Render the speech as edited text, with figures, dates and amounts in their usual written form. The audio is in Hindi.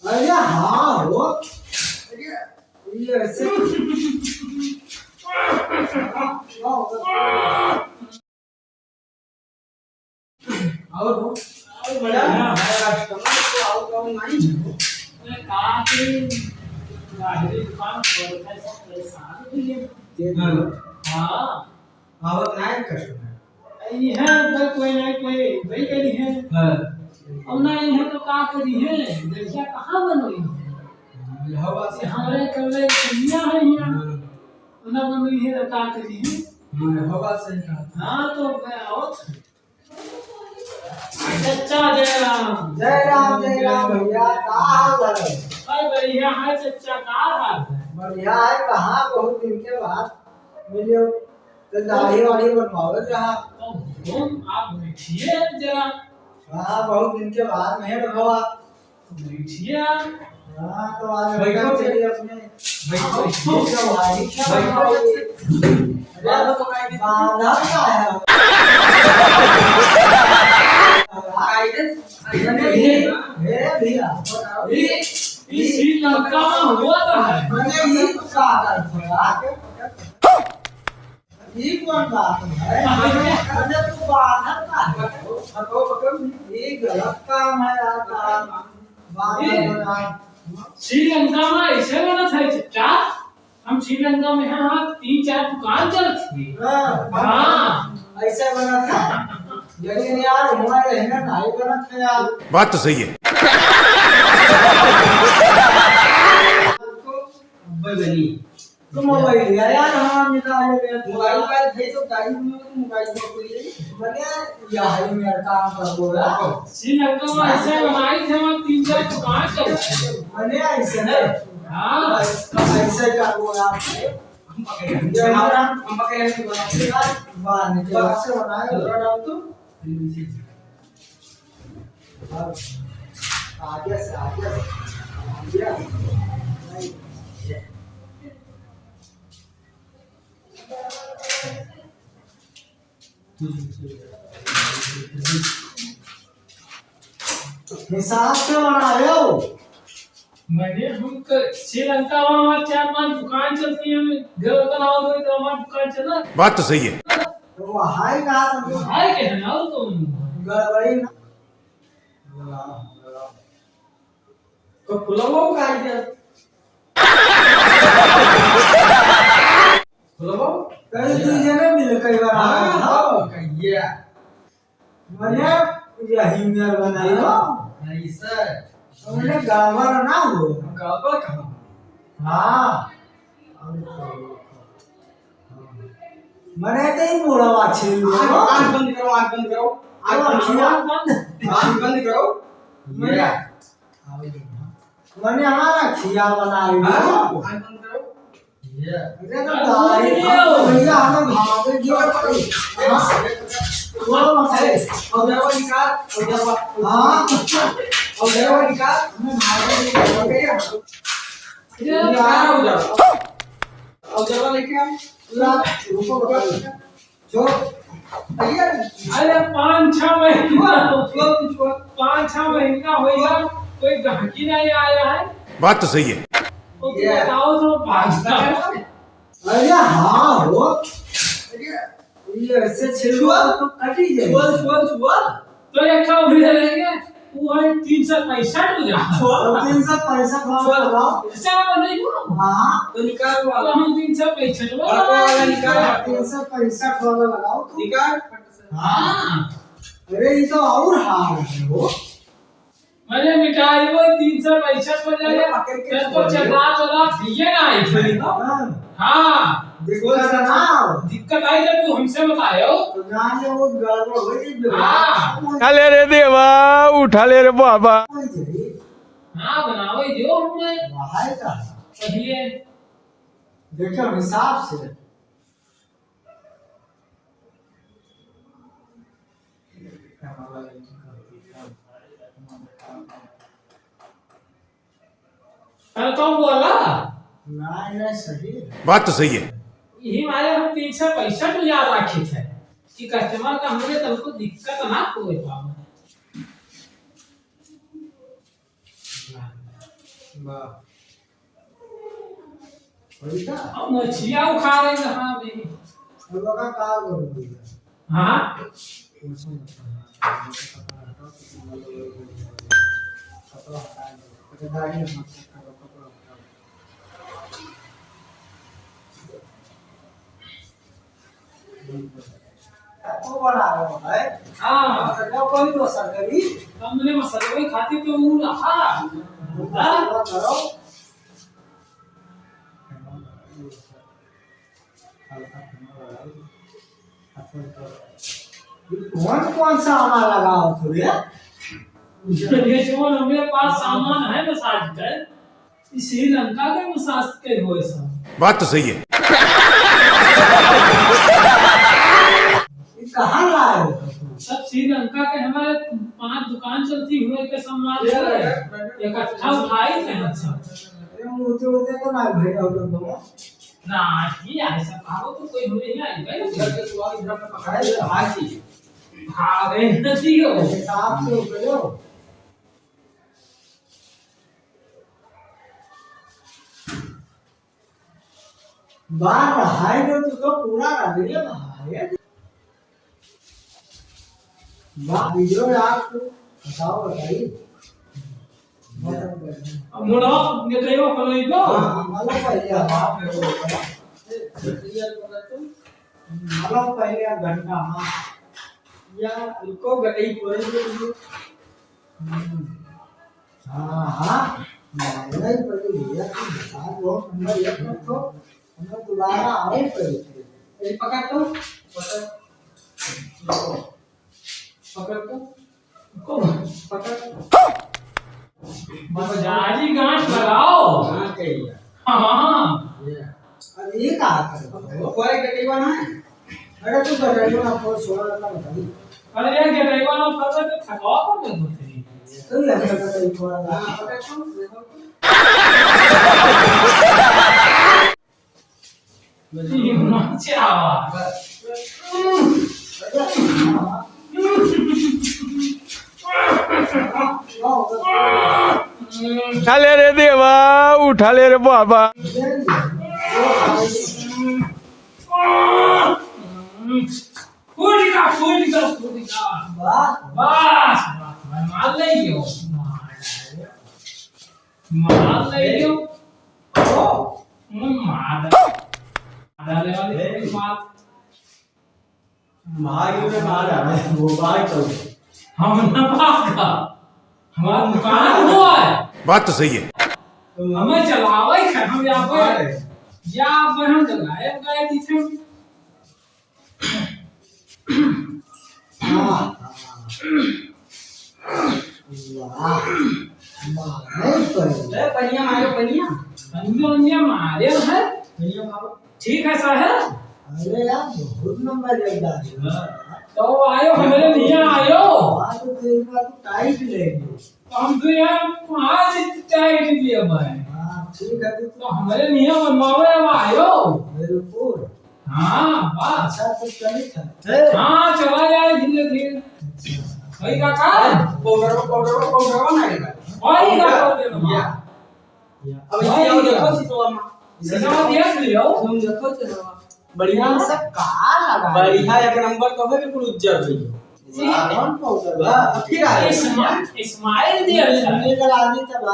अरे हाँ हो ये ऐसे और बड़ा कस्टमर को आओ तो नहीं हो कहा कि गाड़ी दुकान पर कैसे परेशान हुई है। हाँ आवत नहीं कस्टमर यह तो कोई नहीं कोई वही करी है। अब ना यह तो का करी है देखिए कहाँ बनोई है हवा से हमारे कल्ले कन्या है यहाँ ना बनोई है तो का करी है। हवा से कहा हाँ तो मैं आवत चचा जय राम भैया का हाल है भाई बढ़िया है चचा का हाल है। बढ़िया है कहाँ बहुत दिन के बाद मिले तो दाढ़ी वाड़ी बनवावे रहा तो आप बैठिए जरा। हाँ बहुत दिन के बाद मेहर भवा बैठिए आप। हाँ तो आज बैठो चलिए अपने बैठो बांधा का है भैया श्रीलंका में हुआ था है मैंने ये का ये कौन बात है मैंने तो बांधा का है ये गलत काम है यार बांधा श्रीलंका में ऐसे बना था चचा। हम श्रीलंका में हैं वहाँ 3-4 दुकान चलती थी। हाँ ऐसा बना था लेकिन यार हमारे रहना नहीं बना था यार बात तो सही है। बदली तो मोबाइल यार हम निकाले गए मोबाइल पर थे तो गाड़ी में मोबाइल पर कोई बने यार मेरा काम कर बोला श्रीलंका में ऐसे बनाई थे वहाँ 3-4 दुकान चलती थी। बने ऐसे नहीं हाँ ऐसे कर बोला हम पकड़े नहीं बोला बाहर निकल से बनाए उधर डाल तो आगे से हिसाब से बनाए हो मैंने हम श्रीलंका में हमारे 4-5 दुकान चलती है घर बनाओ तो हमारी दुकान चला। बात तो सही है। तो हाय कहा तुम हाय कहना तो गड़बड़ी ना तो खुलवाओ का आइडिया खुलवाओ कई चीजें ने मिल कई बार हां कहिए मैंने यही मेर बनाई हो नहीं सर हमने गावर ना हो गावर कहां हां मैंने तो ही मोड़वा छील लो आंख बंद करो आंख बंद करो आंख बंद करो ये मैंने हमारा खिया बनाई हो आंख बंद करो ये अरे तो दाढ़ी भैया हमें भागे जो हां वो मसे और देवा निकाल और देवा हां और देवा निकाल हमें भागे हो गया ये निकाल हो जाओ और देवा लेके आ पूरा रुको जो भैया अरे 5-6 महीना 5-6 महीना होगा कोई गाहकी नहीं आया है। बात तो सही है। तो बताओ तो भागता है। अरे हाँ हो ये ऐसे छिलवा तो कटी जाए छुआ तो एक काम भी लेंगे वो है 365 हो जाता है। 365 वाला लगाओ हिसाब नहीं हो। हाँ तो निकाल वाला हम 365 वाला निकाल 365 वाला लगाओ तो निकाल हाँ अरे ये तो और हार है वो मैंने मिटाई वो 365 हो जाएगा फिर तो चला दिए ना आई हाँ दिक्कत आई जब तू हमसे बतायो तो जान ले वो गड़बड़ हो गई हाँ उठा ले रे देवा उठा ले रे बाबा। हाँ बनाओ जो हमें हाय का पहले देखो हिसाब से तो बोला नहीं सही बात तो सही है। यही हमारे हम 365 याद रखे थे कि कस्टमर का हमने तुमको दिक्कत ना कोई पावे वाह बढ़िया हम मछलियाँ खा रहे हैं हाँ भी अब का काल करूंगी हाँ वो बना रहा है हाँ सरकार कोई तो सरकारी हमने मसाले खाती तो वो रहा करो कौन कौन सा सामान लगाओ थोड़ी ये जो हमारे पास सामान है मसाज का श्रीलंका के मसाज के हुए सब बात तो सही है। ये कहाँ लाए हो सब श्रीलंका के हमारे 5 दुकान चलती हुए के सम्मान से इकट्ठा उठाई थे हम सब अरे मुझे तो ना भेजा हो तुम ना ही ऐसा कहो तो कोई हुए ही आई भाई पकड़े हाथी भागे नहीं हो हिसाब से करो बार हाय तो पूरा कर दिया भाई वाह वीडियो में आपको बताओ बताइए मुड़ा ने कहियो फलोई को मतलब पहले आप मतलब पहले आप घंटा हाँ या उनको गई पूरी हाँ हाँ नहीं पहले भैया तुम बता दो नंबर एक रखो हम दोबारा आए पहले पकड़ तो पकड़ तो पकड़ बजाजी गांठ लगाओ हाँ कहिए हां अब ये कहा करो कोई गई बना है अरे तू गई बना फोन सोना लगा बता दी अरे यार के ड्राइवर ना पता तो थकाओ कर दे मुझे तो लगा गई थोड़ा हाँ पकड़ तो ये मचा आवाज उठा ले रे देवा उठा ले रे बाबा। फूट का बस मार ले लियो मार डाले वाले मार महागी में मार रहा है वो बाहर चल हम ना पास का हमारा दुकान हुआ है बात तो सही है। हमें चलावे है हम यहाँ पर हम चलाए गए पीछे वाह नहीं पड़े पनिया मारो पनिया अन्य मारे है पनिया मारो ठीक है साहब अरे यार बहुत नंबर लेगा तो आयो हमारे नहीं आयो आज तो एक बार टाइट लेंगे हम तो यार आज टाइट लिया भाई हां ठीक है तो हमारे नहीं बनवावे अब आयो मेरे को हाँ बस अच्छा तो चले था हाँ चला जाए धीरे धीरे भाई काका पाउडर बनाएगा भाई काका दे या अब ये देखो सिसोमा सीधा देख लियो तुम देखो चलो बढ़िया सब कहा लगा बढ़िया एक नंबर तो है बिल्कुल उज्जर भई कौन पाउडर फिर आए इस्माइल दिया लगा दी तब